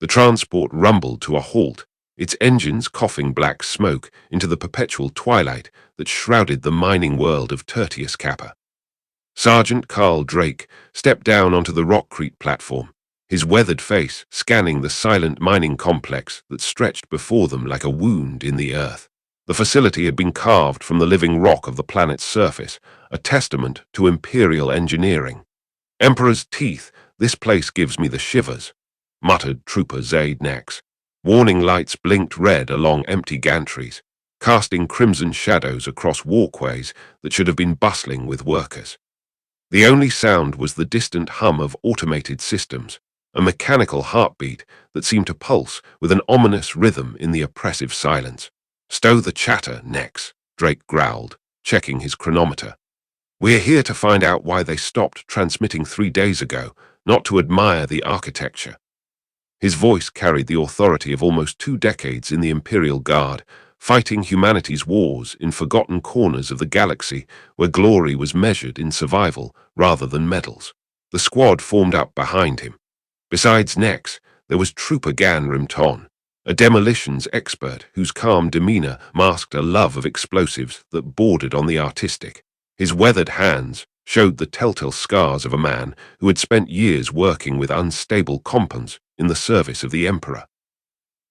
The transport rumbled to a halt, its engines coughing black smoke into the perpetual twilight that shrouded the mining world of Tertius Kappa. Sergeant Carl Drake stepped down onto the rockcrete platform, his weathered face scanning the silent mining complex that stretched before them like a wound in the earth. The facility had been carved from the living rock of the planet's surface, a testament to Imperial engineering. "Emperor's teeth, this place gives me the shivers," muttered Trooper Zaid Nex. Warning lights blinked red along empty gantries, casting crimson shadows across walkways that should have been bustling with workers. The only sound was the distant hum of automated systems, a mechanical heartbeat that seemed to pulse with an ominous rhythm in the oppressive silence. "Stow the chatter, Nex," Drake growled, checking his chronometer. "We're here to find out why they stopped transmitting 3 days ago, not to admire the architecture." His voice carried the authority of almost 2 decades in the Imperial Guard, fighting humanity's wars in forgotten corners of the galaxy where glory was measured in survival rather than medals. The squad formed up behind him. Besides Nex, there was Trooper Gan Rimton, a demolitions expert whose calm demeanor masked a love of explosives that bordered on the artistic. His weathered hands showed the telltale scars of a man who had spent years working with unstable compounds in the service of the Emperor.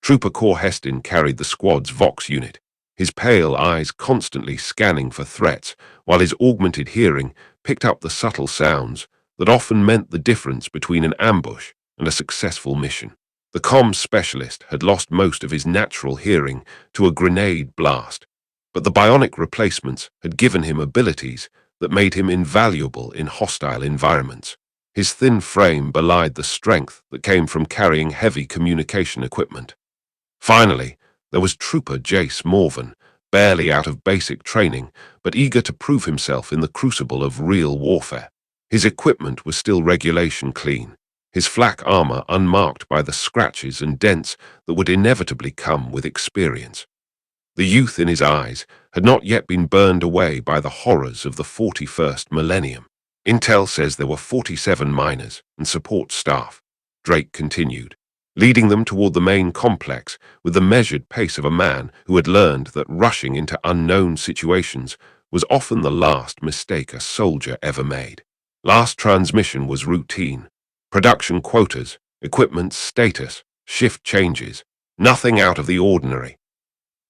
Trooper Cor Hestin carried the squad's Vox unit, his pale eyes constantly scanning for threats, while his augmented hearing picked up the subtle sounds that often meant the difference between an ambush and a successful mission. The comms specialist had lost most of his natural hearing to a grenade blast, but the bionic replacements had given him abilities that made him invaluable in hostile environments. His thin frame belied the strength that came from carrying heavy communication equipment. Finally, there was Trooper Jace Morvan, barely out of basic training, but eager to prove himself in the crucible of real warfare. His equipment was still regulation clean, his flak armor unmarked by the scratches and dents that would inevitably come with experience. The youth in his eyes had not yet been burned away by the horrors of the 41st millennium. "Intel says there were 47 miners and support staff," Drake continued, leading them toward the main complex with the measured pace of a man who had learned that rushing into unknown situations was often the last mistake a soldier ever made. Last transmission was routine. Production quotas, equipment status, shift changes, nothing out of the ordinary.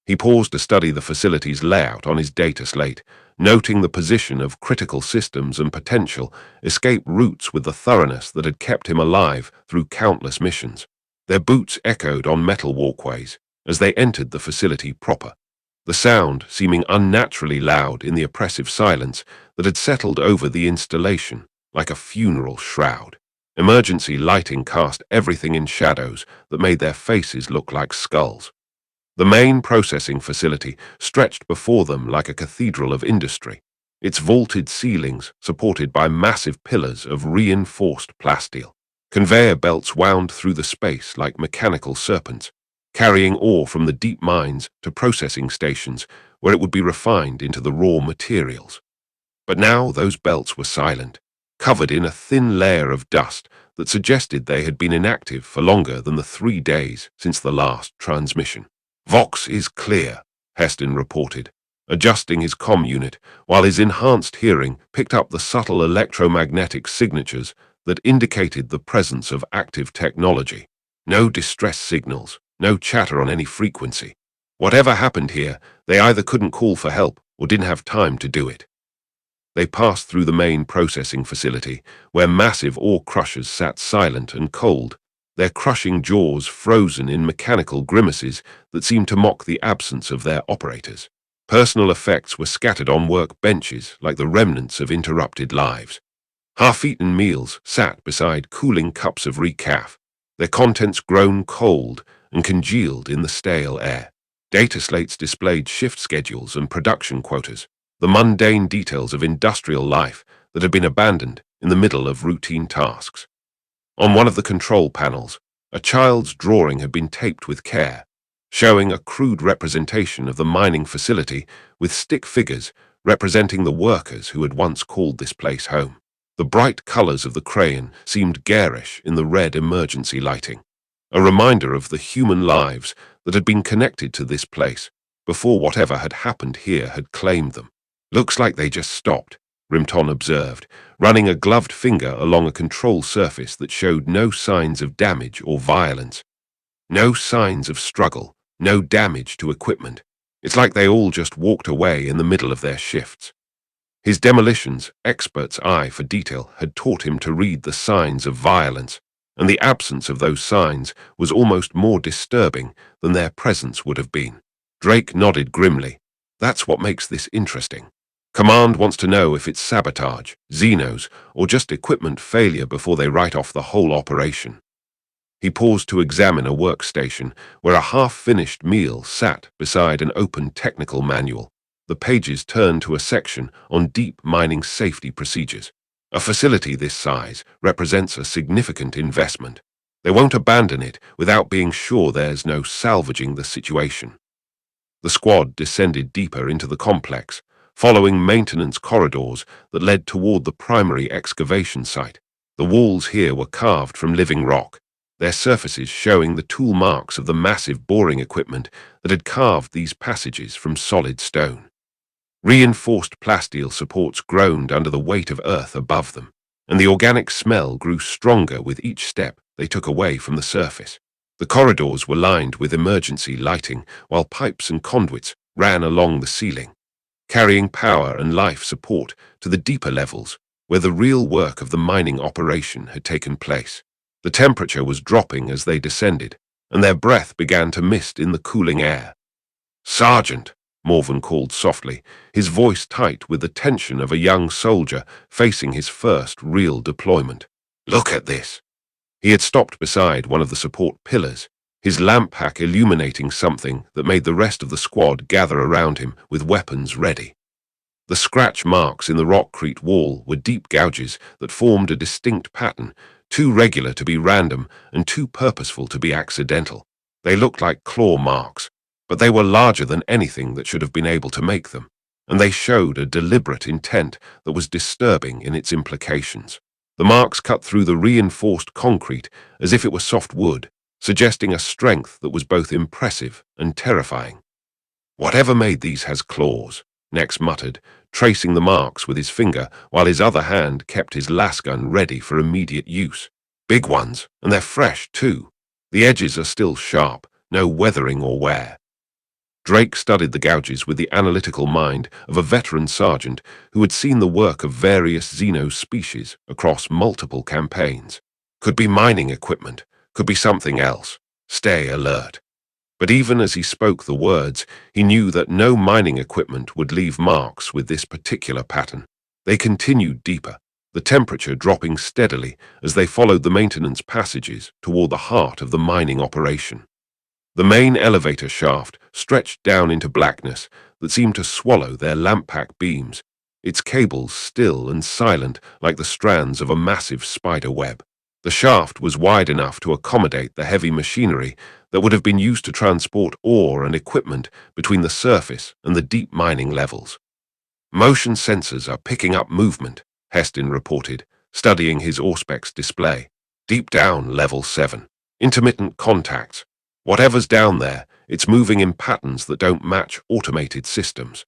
He paused to study the facility's layout on his data slate, noting the position of critical systems and potential escape routes with the thoroughness that had kept him alive through countless missions. Their boots echoed on metal walkways as they entered the facility proper, the sound seeming unnaturally loud in the oppressive silence that had settled over the installation like a funeral shroud. Emergency lighting cast everything in shadows that made their faces look like skulls. The main processing facility stretched before them like a cathedral of industry, its vaulted ceilings supported by massive pillars of reinforced plasteel. Conveyor belts wound through the space like mechanical serpents, carrying ore from the deep mines to processing stations where it would be refined into the raw materials. But now those belts were silent, covered in a thin layer of dust that suggested they had been inactive for longer than the 3 days since the last transmission. "Vox is clear," Heston reported, adjusting his comm unit while his enhanced hearing picked up the subtle electromagnetic signatures that indicated the presence of active technology. No distress signals, no chatter on any frequency. Whatever happened here, they either couldn't call for help or didn't have time to do it. They passed through the main processing facility, where massive ore crushers sat silent and cold, their crushing jaws frozen in mechanical grimaces that seemed to mock the absence of their operators. Personal effects were scattered on work benches like the remnants of interrupted lives. Half-eaten meals sat beside cooling cups of recaf, their contents grown cold and congealed in the stale air. Data slates displayed shift schedules and production quotas, the mundane details of industrial life that had been abandoned in the middle of routine tasks. On one of the control panels, a child's drawing had been taped with care, showing a crude representation of the mining facility with stick figures representing the workers who had once called this place home. The bright colors of the crayon seemed garish in the red emergency lighting. a reminder of the human lives that had been connected to this place before whatever had happened here had claimed them. Looks like they just stopped, Rimton observed, running a gloved finger along a control surface that showed no signs of damage or violence. No signs of struggle, no damage to equipment. It's like they all just walked away in the middle of their shifts. His demolitions, expert's eye for detail, had taught him to read the signs of violence, and the absence of those signs was almost more disturbing than their presence would have been. Drake nodded grimly. That's what makes this interesting. Command wants to know if it's sabotage, Xenos, or just equipment failure before they write off the whole operation. He paused to examine a workstation where a half-finished meal sat beside an open technical manual. The pages turned to a section on deep mining safety procedures. A facility this size represents a significant investment. They won't abandon it without being sure there's no salvaging the situation. The squad descended deeper into the complex, following maintenance corridors that led toward the primary excavation site. The walls here were carved from living rock, their surfaces showing the tool marks of the massive boring equipment that had carved these passages from solid stone. Reinforced plasteel supports groaned under the weight of earth above them, and the organic smell grew stronger with each step they took away from the surface. The corridors were lined with emergency lighting, while pipes and conduits ran along the ceiling, carrying power and life support to the deeper levels where the real work of the mining operation had taken place. The temperature was dropping as they descended, and their breath began to mist in the cooling air. "Sergeant," Morven called softly, his voice tight with the tension of a young soldier facing his first real deployment. "Look at this." He had stopped beside one of the support pillars, his lamp pack illuminating something that made the rest of the squad gather around him with weapons ready. The scratch marks in the rockcrete wall were deep gouges that formed a distinct pattern, too regular to be random and too purposeful to be accidental. They looked like claw marks, but they were larger than anything that should have been able to make them, and they showed a deliberate intent that was disturbing in its implications. The marks cut through the reinforced concrete as if it were soft wood, suggesting a strength that was both impressive and terrifying. "Whatever made these has claws," Nex muttered, tracing the marks with his finger while his other hand kept his lasgun ready for immediate use. "Big ones, and they're fresh, too. The edges are still sharp, no weathering or wear." Drake studied the gouges with the analytical mind of a veteran sergeant who had seen the work of various Xeno species across multiple campaigns. Could be mining equipment, could be something else. Stay alert. But even as he spoke the words, he knew that no mining equipment would leave marks with this particular pattern. They continued deeper, the temperature dropping steadily as they followed the maintenance passages toward the heart of the mining operation. The main elevator shaft stretched down into blackness that seemed to swallow their lamp pack beams, its cables still and silent like the strands of a massive spider web. The shaft was wide enough to accommodate the heavy machinery that would have been used to transport ore and equipment between the surface and the deep mining levels. "Motion sensors are picking up movement," Heston reported, studying his Auspex display. "Deep down, level 7. Intermittent contacts. Whatever's down there, it's moving in patterns that don't match automated systems."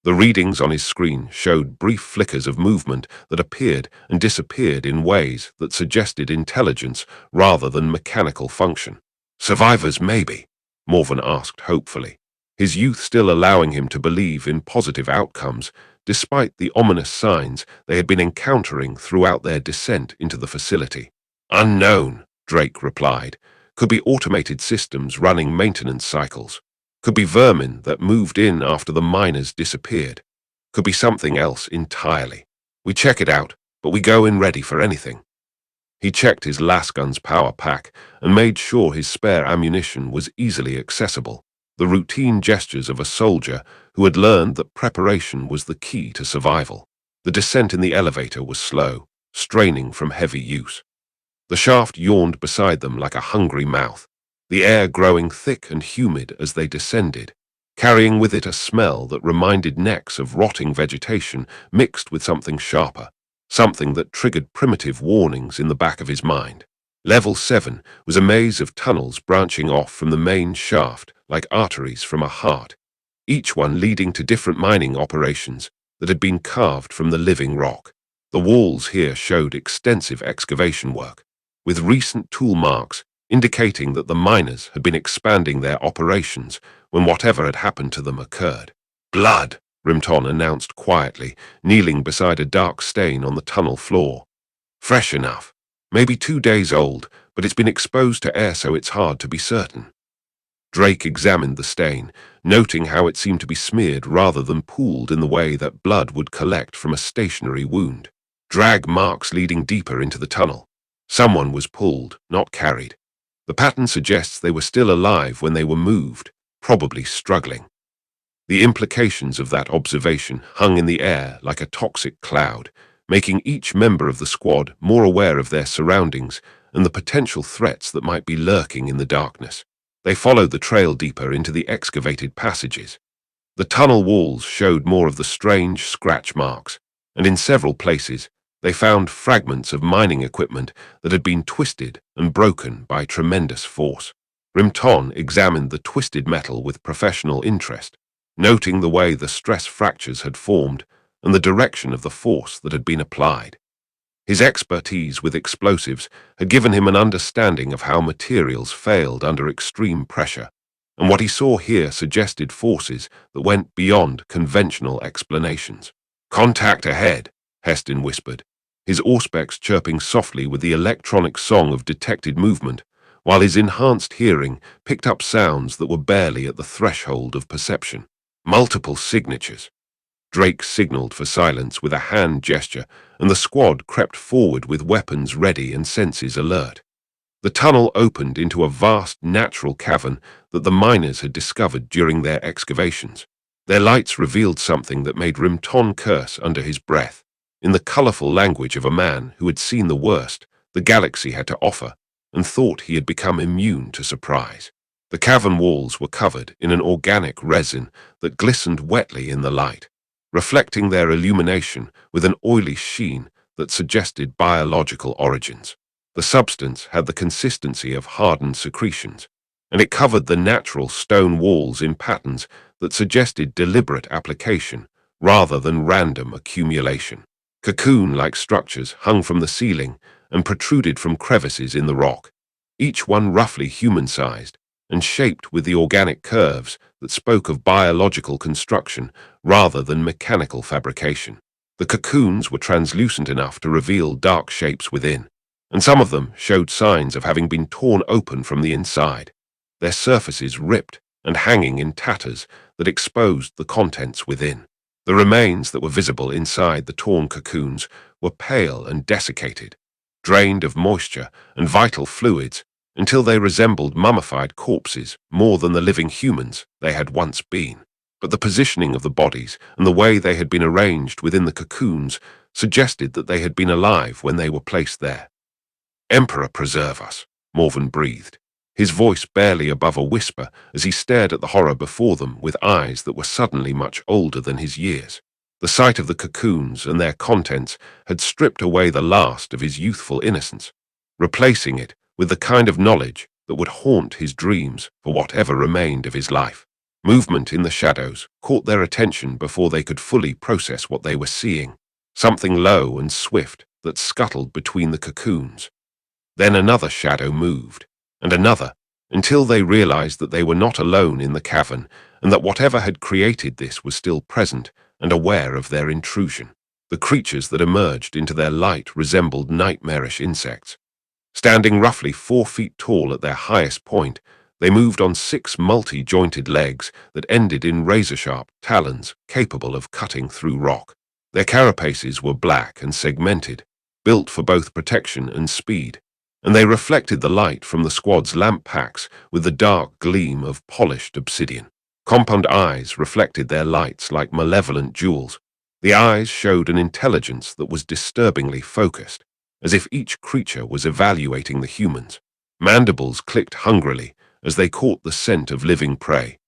The readings on his screen showed brief flickers of movement that appeared and disappeared in ways that suggested intelligence rather than mechanical function. "Survivors, maybe?" Morven asked hopefully, his youth still allowing him to believe in positive outcomes despite the ominous signs they had been encountering throughout their descent into the facility. "Unknown," Drake replied. "Could be automated systems running maintenance cycles. Could be vermin that moved in after the miners disappeared. Could be something else entirely. We check it out, but we go in ready for anything." He checked his lasgun's power pack and made sure his spare ammunition was easily accessible, the routine gestures of a soldier who had learned that preparation was the key to survival. The descent in the elevator was slow, straining from heavy use. The shaft yawned beside them like a hungry mouth, the air growing thick and humid as they descended, carrying with it a smell that reminded Nex of rotting vegetation mixed with something sharper, something that triggered primitive warnings in the back of his mind. Level 7 was a maze of tunnels branching off from the main shaft like arteries from a heart, each one leading to different mining operations that had been carved from the living rock. The walls here showed extensive excavation work, with recent tool marks indicating that the miners had been expanding their operations when whatever had happened to them occurred. Blood, Rimton announced quietly, kneeling beside a dark stain on the tunnel floor. Fresh enough. Maybe 2 days old, but it's been exposed to air so it's hard to be certain. Drake examined the stain, noting how it seemed to be smeared rather than pooled in the way that blood would collect from a stationary wound. Drag marks leading deeper into the tunnel. Someone was pulled, not carried. The pattern suggests they were still alive when they were moved, probably struggling. The implications of that observation hung in the air like a toxic cloud, making each member of the squad more aware of their surroundings and the potential threats that might be lurking in the darkness. They followed the trail deeper into the excavated passages. The tunnel walls showed more of the strange scratch marks, and in several places they found fragments of mining equipment that had been twisted and broken by tremendous force. Rimton examined the twisted metal with professional interest, noting the way the stress fractures had formed and the direction of the force that had been applied. His expertise with explosives had given him an understanding of how materials failed under extreme pressure, and what he saw here suggested forces that went beyond conventional explanations. "Contact ahead," Heston whispered, his auspex chirping softly with the electronic song of detected movement, while his enhanced hearing picked up sounds that were barely at the threshold of perception. Multiple signatures. Drake signaled for silence with a hand gesture, and the squad crept forward with weapons ready and senses alert. The tunnel opened into a vast natural cavern that the miners had discovered during their excavations. Their lights revealed something that made Rimton curse under his breath, in the colorful language of a man who had seen the worst the galaxy had to offer and thought he had become immune to surprise. The cavern walls were covered in an organic resin that glistened wetly in the light, reflecting their illumination with an oily sheen that suggested biological origins. The substance had the consistency of hardened secretions, and it covered the natural stone walls in patterns that suggested deliberate application rather than random accumulation. Cocoon-like structures hung from the ceiling and protruded from crevices in the rock, each one roughly human-sized and shaped with the organic curves that spoke of biological construction rather than mechanical fabrication. The cocoons were translucent enough to reveal dark shapes within, and some of them showed signs of having been torn open from the inside, their surfaces ripped and hanging in tatters that exposed the contents within. The remains that were visible inside the torn cocoons were pale and desiccated, drained of moisture and vital fluids until they resembled mummified corpses more than the living humans they had once been. But the positioning of the bodies and the way they had been arranged within the cocoons suggested that they had been alive when they were placed there. "Emperor preserve us," Morven breathed, his voice barely above a whisper as he stared at the horror before them with eyes that were suddenly much older than his years. The sight of the cocoons and their contents had stripped away the last of his youthful innocence, replacing it with the kind of knowledge that would haunt his dreams for whatever remained of his life. Movement in the shadows caught their attention before they could fully process what they were seeing, something low and swift that scuttled between the cocoons. Then another shadow moved, and another, until they realized that they were not alone in the cavern and that whatever had created this was still present and aware of their intrusion. The creatures that emerged into their light resembled nightmarish insects. Standing roughly 4 feet tall at their highest point, they moved on 6 multi-jointed legs that ended in razor-sharp talons capable of cutting through rock. Their carapaces were black and segmented, built for both protection and speed, and they reflected the light from the squad's lamp packs with the dark gleam of polished obsidian. Compound eyes reflected their lights like malevolent jewels. The eyes showed an intelligence that was disturbingly focused, as if each creature was evaluating the humans. Mandibles clicked hungrily as they caught the scent of living prey,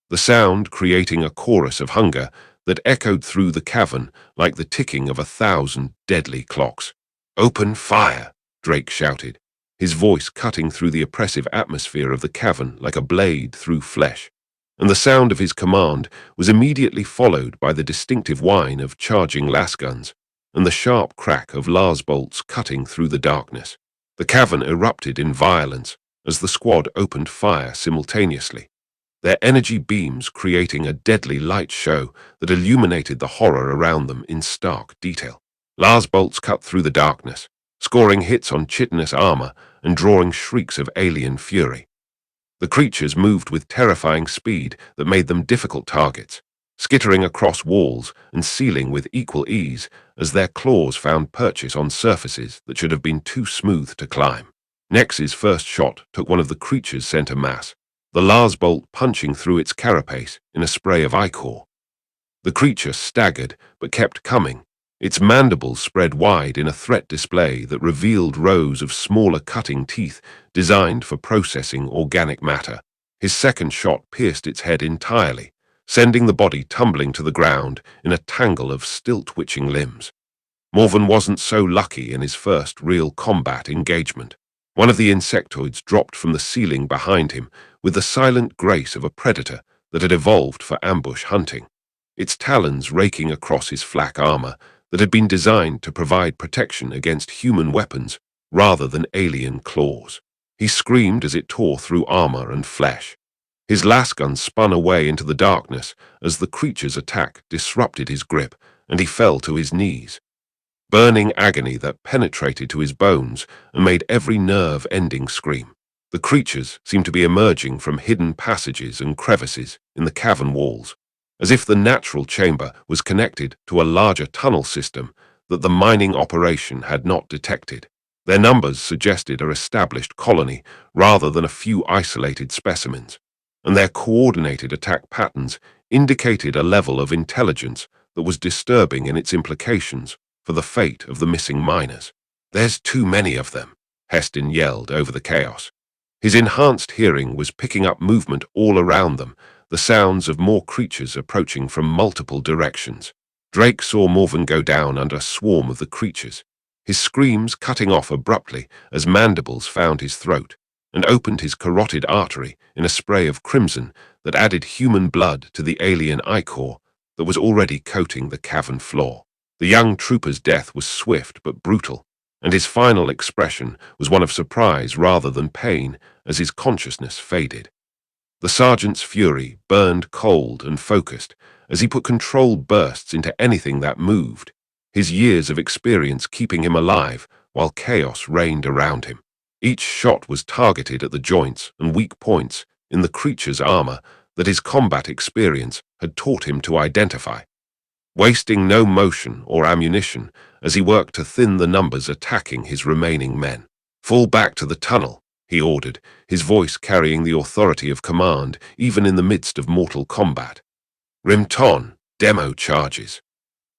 the sound creating a chorus of hunger that echoed through the cavern like the ticking of 1,000 deadly clocks. "Open fire!" Drake shouted, his voice cutting through the oppressive atmosphere of the cavern like a blade through flesh. And the sound of his command was immediately followed by the distinctive whine of charging lasguns and the sharp crack of Lars bolts cutting through the darkness. The cavern erupted in violence as the squad opened fire simultaneously, their energy beams creating a deadly light show that illuminated the horror around them in stark detail. Lars bolts cut through the darkness, scoring hits on chitinous armor and drawing shrieks of alien fury. The creatures moved with terrifying speed that made them difficult targets, skittering across walls and ceiling with equal ease as their claws found purchase on surfaces that should have been too smooth to climb. Nex's first shot took one of the creature's center mass, the Lars bolt punching through its carapace in a spray of ichor. The creature staggered but kept coming, its mandibles spread wide in a threat display that revealed rows of smaller cutting teeth designed for processing organic matter. His second shot pierced its head entirely, sending the body tumbling to the ground in a tangle of still-twitching limbs. Morven wasn't so lucky in his first real combat engagement. One of the insectoids dropped from the ceiling behind him with the silent grace of a predator that had evolved for ambush hunting, its talons raking across his flak armor that had been designed to provide protection against human weapons rather than alien claws. He screamed as it tore through armor and flesh. His lasgun spun away into the darkness as the creature's attack disrupted his grip, and he fell to his knees. Burning agony that penetrated to his bones and made every nerve-ending scream. The creatures seemed to be emerging from hidden passages and crevices in the cavern walls, as if the natural chamber was connected to a larger tunnel system that the mining operation had not detected. Their numbers suggested an established colony rather than a few isolated specimens, and their coordinated attack patterns indicated a level of intelligence that was disturbing in its implications for the fate of the missing miners. "There's too many of them," Heston yelled over the chaos. His enhanced hearing was picking up movement all around them, the sounds of more creatures approaching from multiple directions. Drake saw Morven go down under a swarm of the creatures, his screams cutting off abruptly as mandibles found his throat and opened his carotid artery in a spray of crimson that added human blood to the alien ichor that was already coating the cavern floor. The young trooper's death was swift but brutal, and his final expression was one of surprise rather than pain as his consciousness faded. The sergeant's fury burned cold and focused as he put controlled bursts into anything that moved, his years of experience keeping him alive while chaos reigned around him. Each shot was targeted at the joints and weak points in the creature's armor that his combat experience had taught him to identify, wasting no motion or ammunition as he worked to thin the numbers attacking his remaining men. "Fall back to the tunnel," he ordered, his voice carrying the authority of command even in the midst of mortal combat. "Rimton, demo charges."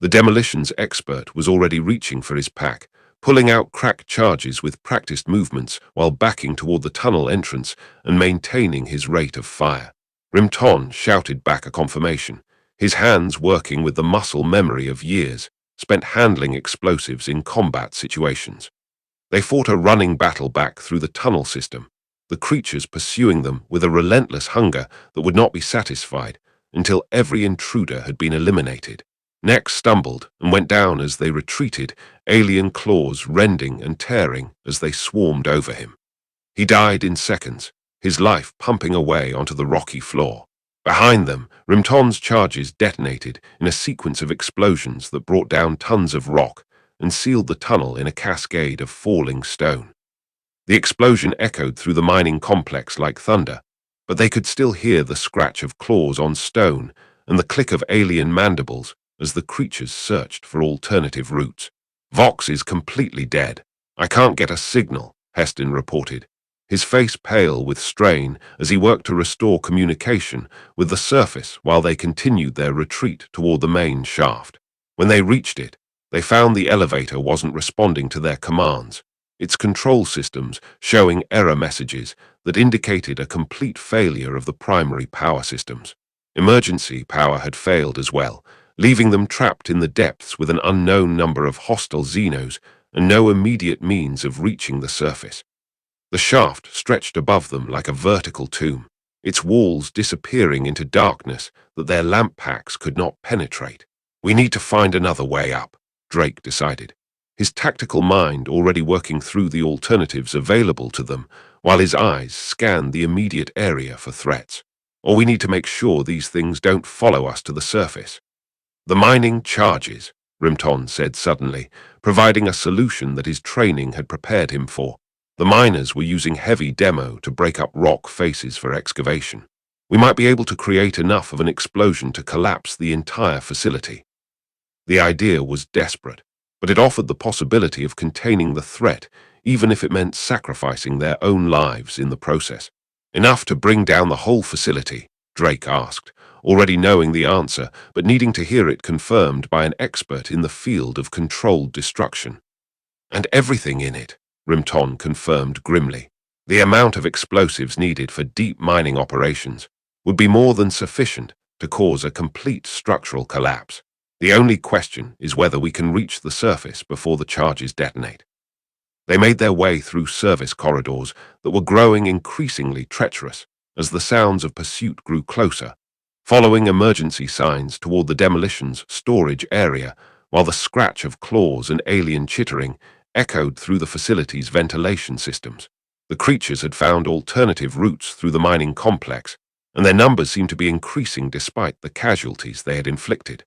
The demolitions expert was already reaching for his pack, pulling out crack charges with practiced movements while backing toward the tunnel entrance and maintaining his rate of fire. Rimton shouted back a confirmation, his hands working with the muscle memory of years spent handling explosives in combat situations. They fought a running battle back through the tunnel system, the creatures pursuing them with a relentless hunger that would not be satisfied until every intruder had been eliminated. Nex stumbled and went down as they retreated, alien claws rending and tearing as they swarmed over him. He died in seconds, his life pumping away onto the rocky floor. Behind them, Rimton's charges detonated in a sequence of explosions that brought down tons of rock and sealed the tunnel in a cascade of falling stone. The explosion echoed through the mining complex like thunder, but they could still hear the scratch of claws on stone and the click of alien mandibles as the creatures searched for alternative routes. "Vox is completely dead. I can't get a signal," Heston reported, his face pale with strain as he worked to restore communication with the surface while they continued their retreat toward the main shaft. When they reached it, they found the elevator wasn't responding to their commands, its control systems showing error messages that indicated a complete failure of the primary power systems. Emergency power had failed as well, leaving them trapped in the depths with an unknown number of hostile Xenos and no immediate means of reaching the surface. The shaft stretched above them like a vertical tomb, its walls disappearing into darkness that their lamp packs could not penetrate. We need to find another way up, Drake decided, his tactical mind already working through the alternatives available to them while his eyes scanned the immediate area for threats. Or we need to make sure these things don't follow us to the surface. The mining charges, Rimton said suddenly, providing a solution that his training had prepared him for. The miners were using heavy demo to break up rock faces for excavation. We might be able to create enough of an explosion to collapse the entire facility. The idea was desperate, but it offered the possibility of containing the threat, even if it meant sacrificing their own lives in the process. Enough to bring down the whole facility, Drake asked, already knowing the answer, but needing to hear it confirmed by an expert in the field of controlled destruction. And everything in it, Rimton confirmed grimly. The amount of explosives needed for deep mining operations would be more than sufficient to cause a complete structural collapse. The only question is whether we can reach the surface before the charges detonate. They made their way through service corridors that were growing increasingly treacherous as the sounds of pursuit grew closer, following emergency signs toward the demolition's storage area, while the scratch of claws and alien chittering echoed through the facility's ventilation systems. The creatures had found alternative routes through the mining complex, and their numbers seemed to be increasing despite the casualties they had inflicted.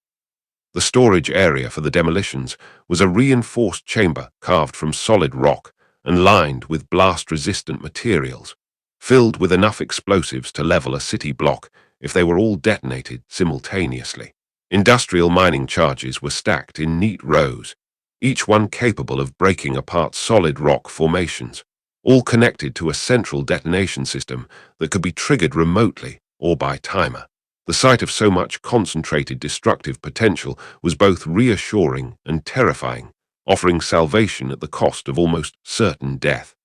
The storage area for the demolitions was a reinforced chamber carved from solid rock and lined with blast-resistant materials, filled with enough explosives to level a city block if they were all detonated simultaneously. Industrial mining charges were stacked in neat rows, each one capable of breaking apart solid rock formations, all connected to a central detonation system that could be triggered remotely or by timer. The sight of so much concentrated destructive potential was both reassuring and terrifying, offering salvation at the cost of almost certain death.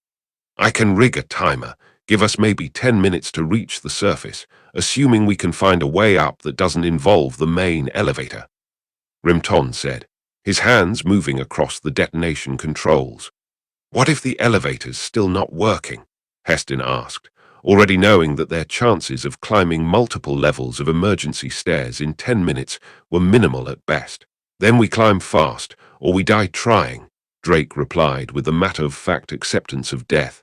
I can rig a timer, give us maybe 10 minutes to reach the surface, assuming we can find a way up that doesn't involve the main elevator, Rimton said, his hands moving across the detonation controls. What if the elevator's still not working? Heston asked, already knowing that their chances of climbing multiple levels of emergency stairs in 10 minutes were minimal at best. Then we climb fast, or we die trying, Drake replied with the matter-of-fact acceptance of death.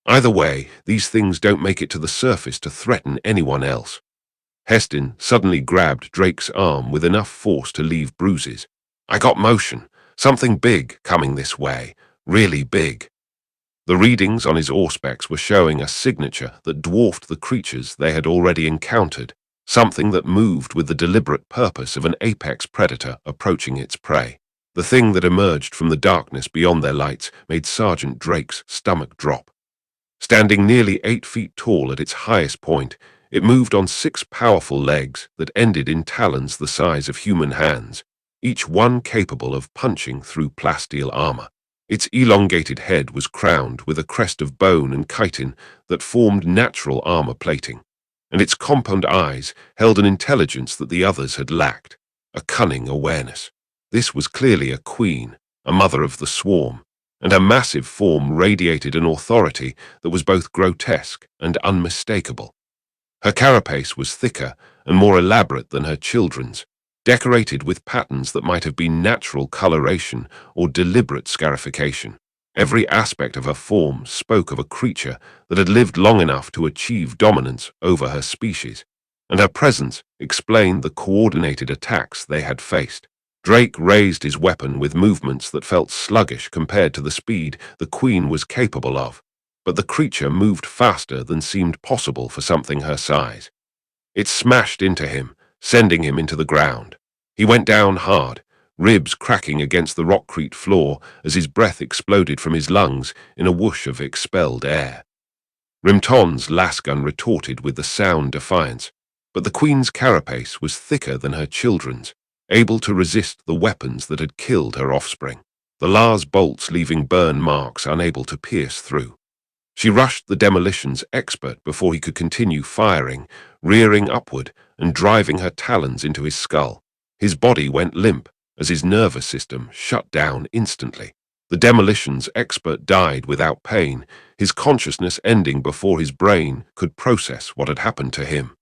Either way, these things don't make it to the surface to threaten anyone else. Heston suddenly grabbed Drake's arm with enough force to leave bruises. I got motion, something big coming this way, really big. The readings on his auspex were showing a signature that dwarfed the creatures they had already encountered, something that moved with the deliberate purpose of an apex predator approaching its prey. The thing that emerged from the darkness beyond their lights made Sergeant Drake's stomach drop. Standing nearly 8 feet tall at its highest point, it moved on 6 powerful legs that ended in talons the size of human hands, each one capable of punching through plasteel armor. Its elongated head was crowned with a crest of bone and chitin that formed natural armor plating, and its compound eyes held an intelligence that the others had lacked, a cunning awareness. This was clearly a queen, a mother of the swarm, and her massive form radiated an authority that was both grotesque and unmistakable. Her carapace was thicker and more elaborate than her children's, decorated with patterns that might have been natural coloration or deliberate scarification. Every aspect of her form spoke of a creature that had lived long enough to achieve dominance over her species, and her presence explained the coordinated attacks they had faced. Drake raised his weapon with movements that felt sluggish compared to the speed the queen was capable of, but the creature moved faster than seemed possible for something her size. It smashed into him, sending him into the ground. He went down hard, ribs cracking against the rockcrete floor as his breath exploded from his lungs in a whoosh of expelled air. Rimton's lasgun retorted with the sound defiance, but the queen's carapace was thicker than her children's, able to resist the weapons that had killed her offspring, the Lars bolts leaving burn marks unable to pierce through. She rushed the demolitions expert before he could continue firing, rearing upward and driving her talons into his skull. His body went limp as his nervous system shut down instantly. The demolitions expert died without pain, his consciousness ending before his brain could process what had happened to him.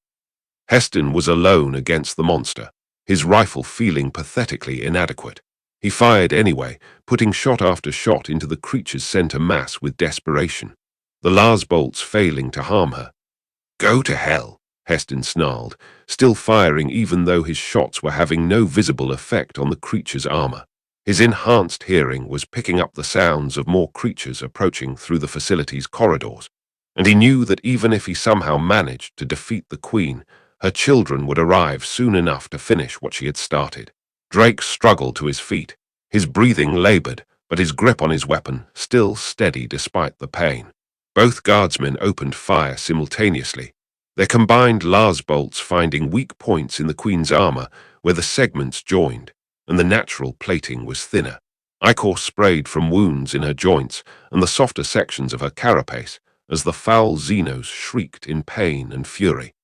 Heston was alone against the monster, his rifle feeling pathetically inadequate. He fired anyway, putting shot after shot into the creature's center mass with desperation, the Lars bolts failing to harm her. "Go to hell," Heston snarled, still firing even though his shots were having no visible effect on the creature's armor. His enhanced hearing was picking up the sounds of more creatures approaching through the facility's corridors, and he knew that even if he somehow managed to defeat the Queen, her children would arrive soon enough to finish what she had started. Drake struggled to his feet, his breathing labored, but his grip on his weapon still steady despite the pain. Both guardsmen opened fire simultaneously, their combined Lars bolts finding weak points in the Queen's armor where the segments joined, and the natural plating was thinner. Ichor sprayed from wounds in her joints and the softer sections of her carapace as the foul Xenos shrieked in pain and fury.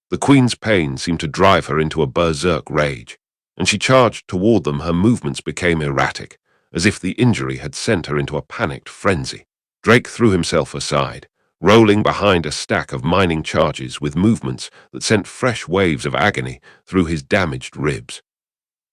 The Queen's pain seemed to drive her into a berserk rage, and she charged toward them. Her movements became erratic, as if the injury had sent her into a panicked frenzy. Drake threw himself aside, rolling behind a stack of mining charges with movements that sent fresh waves of agony through his damaged ribs.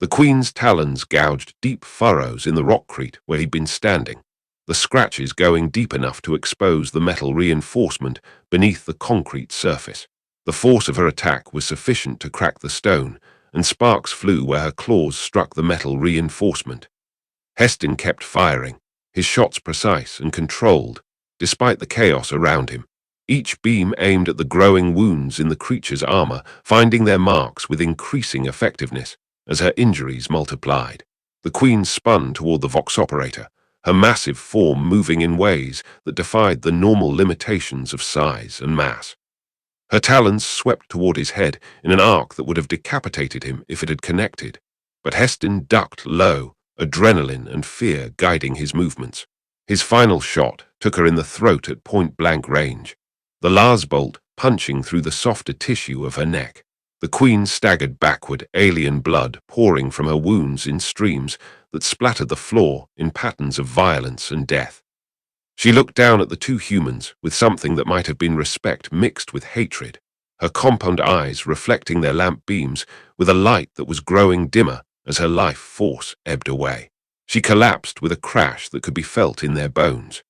The Queen's talons gouged deep furrows in the rockcrete where he'd been standing, the scratches going deep enough to expose the metal reinforcement beneath the concrete surface. The force of her attack was sufficient to crack the stone, and sparks flew where her claws struck the metal reinforcement. Heston kept firing, his shots precise and controlled, despite the chaos around him. Each beam aimed at the growing wounds in the creature's armor, finding their marks with increasing effectiveness as her injuries multiplied. The Queen spun toward the Vox operator, her massive form moving in ways that defied the normal limitations of size and mass. Her talons swept toward his head in an arc that would have decapitated him if it had connected, but Heston ducked low, adrenaline and fear guiding his movements. His final shot took her in the throat at point-blank range, the Lars bolt punching through the softer tissue of her neck. The Queen staggered backward, alien blood pouring from her wounds in streams that splattered the floor in patterns of violence and death. She looked down at the two humans with something that might have been respect mixed with hatred, her compound eyes reflecting their lamp beams with a light that was growing dimmer as her life force ebbed away. She collapsed with a crash that could be felt in their bones.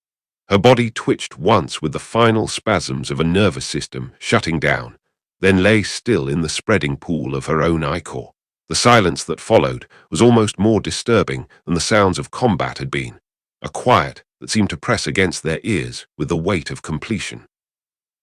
Her body twitched once with the final spasms of a nervous system shutting down, then lay still in the spreading pool of her own ichor. The silence that followed was almost more disturbing than the sounds of combat had been, a quiet that seemed to press against their ears with the weight of completion.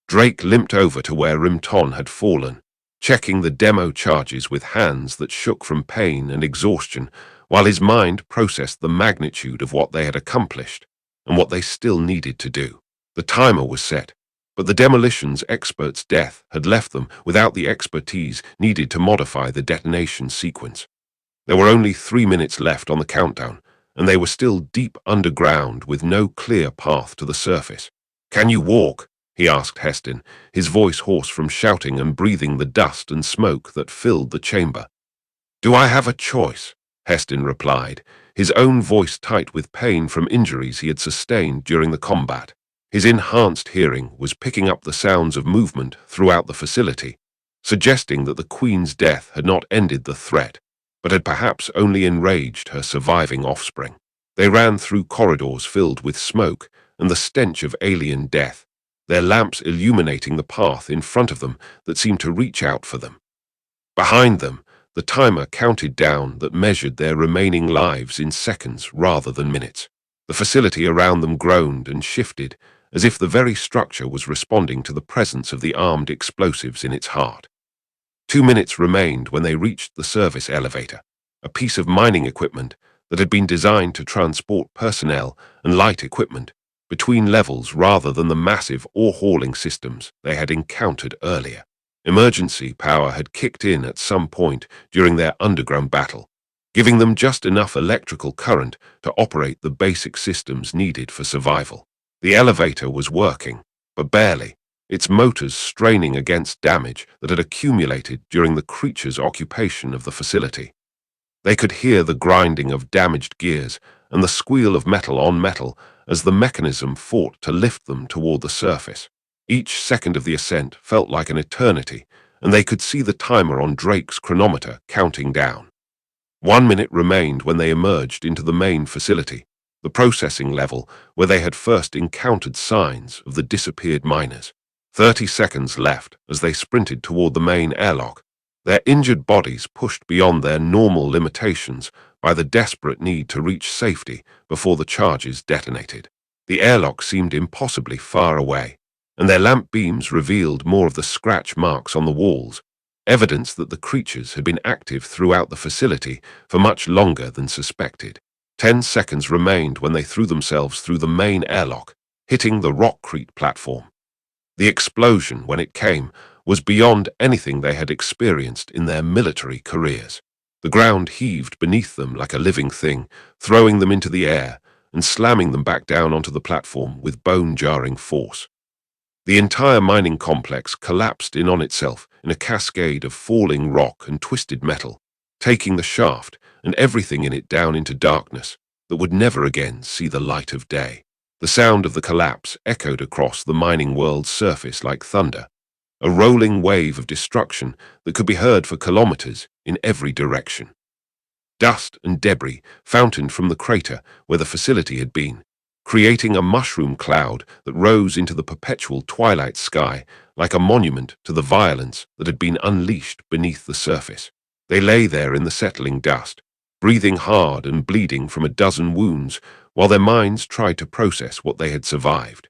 Drake limped over to where Rimton had fallen, checking the demo charges with hands that shook from pain and exhaustion, while his mind processed the magnitude of what they had accomplished and what they still needed to do. The timer was set, but the demolitions expert's death had left them without the expertise needed to modify the detonation sequence. There were only 3 minutes left on the countdown, and they were still deep underground with no clear path to the surface. "Can you walk?" he asked Heston, his voice hoarse from shouting and breathing the dust and smoke that filled the chamber. "Do I have a choice?" Heston replied, his own voice tight with pain from injuries he had sustained during the combat. His enhanced hearing was picking up the sounds of movement throughout the facility, suggesting that the Queen's death had not ended the threat, but had perhaps only enraged her surviving offspring. They ran through corridors filled with smoke and the stench of alien death, their lamps illuminating the path in front of them that seemed to reach out for them. Behind them, the timer counted down that measured their remaining lives in seconds rather than minutes. The facility around them groaned and shifted, as if the very structure was responding to the presence of the armed explosives in its heart. 2 minutes remained when they reached the service elevator, a piece of mining equipment that had been designed to transport personnel and light equipment between levels rather than the massive ore-hauling systems they had encountered earlier. Emergency power had kicked in at some point during their underground battle, giving them just enough electrical current to operate the basic systems needed for survival. The elevator was working, but barely, its motors straining against damage that had accumulated during the creature's occupation of the facility. They could hear the grinding of damaged gears and the squeal of metal on metal as the mechanism fought to lift them toward the surface. Each second of the ascent felt like an eternity, and they could see the timer on Drake's chronometer counting down. 1 minute remained when they emerged into the main facility, the processing level where they had first encountered signs of the disappeared miners. 30 seconds left as they sprinted toward the main airlock, their injured bodies pushed beyond their normal limitations by the desperate need to reach safety before the charges detonated. The airlock seemed impossibly far away, and their lamp beams revealed more of the scratch marks on the walls, evidence that the creatures had been active throughout the facility for much longer than suspected. 10 seconds remained when they threw themselves through the main airlock, hitting the rockcrete platform. The explosion, when it came, was beyond anything they had experienced in their military careers. The ground heaved beneath them like a living thing, throwing them into the air and slamming them back down onto the platform with bone-jarring force. The entire mining complex collapsed in on itself in a cascade of falling rock and twisted metal, taking the shaft and everything in it down into darkness that would never again see the light of day. The sound of the collapse echoed across the mining world's surface like thunder, a rolling wave of destruction that could be heard for kilometers in every direction. Dust and debris fountained from the crater where the facility had been, creating a mushroom cloud that rose into the perpetual twilight sky like a monument to the violence that had been unleashed beneath the surface. They lay there in the settling dust, breathing hard and bleeding from a dozen wounds, while their minds tried to process what they had survived.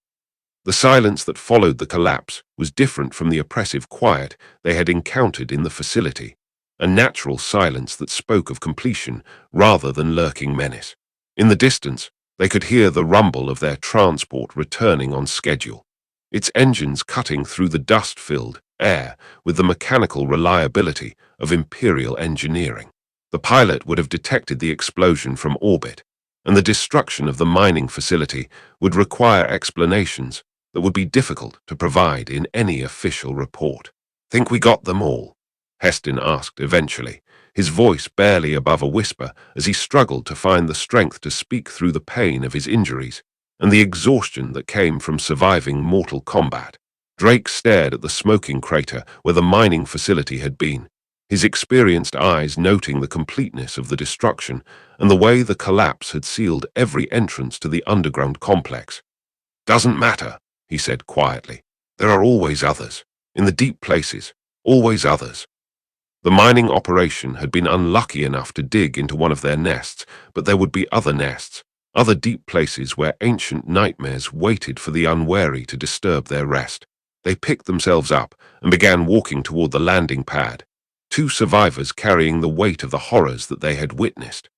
The silence that followed the collapse was different from the oppressive quiet they had encountered in the facility, a natural silence that spoke of completion rather than lurking menace. In the distance, they could hear the rumble of their transport returning on schedule, its engines cutting through the dust-filled air with the mechanical reliability of Imperial engineering. The pilot would have detected the explosion from orbit, and the destruction of the mining facility would require explanations that would be difficult to provide in any official report. "Think we got them all?" Heston asked eventually, his voice barely above a whisper as he struggled to find the strength to speak through the pain of his injuries and the exhaustion that came from surviving mortal combat. Drake stared at the smoking crater where the mining facility had been, his experienced eyes noting the completeness of the destruction and the way the collapse had sealed every entrance to the underground complex. "Doesn't matter," he said quietly. "There are always others. In the deep places, always others." The mining operation had been unlucky enough to dig into one of their nests, but there would be other nests, other deep places where ancient nightmares waited for the unwary to disturb their rest. They picked themselves up and began walking toward the landing pad, two survivors carrying the weight of the horrors that they had witnessed.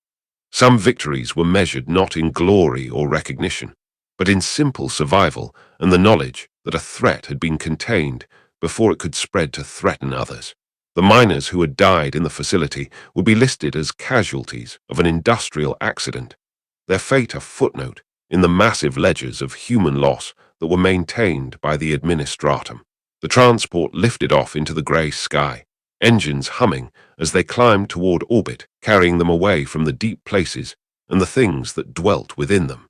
Some victories were measured not in glory or recognition, but in simple survival and the knowledge that a threat had been contained before it could spread to threaten others. The miners who had died in the facility would be listed as casualties of an industrial accident, their fate a footnote in the massive ledgers of human loss that were maintained by the administratum. The transport lifted off into the grey sky, engines humming as they climbed toward orbit, carrying them away from the deep places and the things that dwelt within them.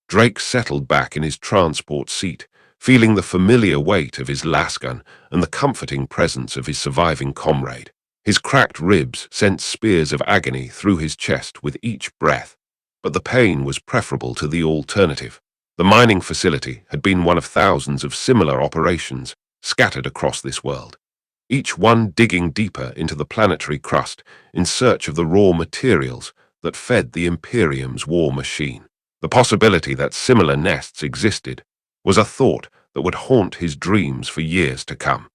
Drake settled back in his transport seat, feeling the familiar weight of his lasgun and the comforting presence of his surviving comrade. His cracked ribs sent spears of agony through his chest with each breath, but the pain was preferable to the alternative. The mining facility had been one of thousands of similar operations scattered across this world, each one digging deeper into the planetary crust in search of the raw materials that fed the Imperium's war machine. The possibility that similar nests existed was a thought that would haunt his dreams for years to come.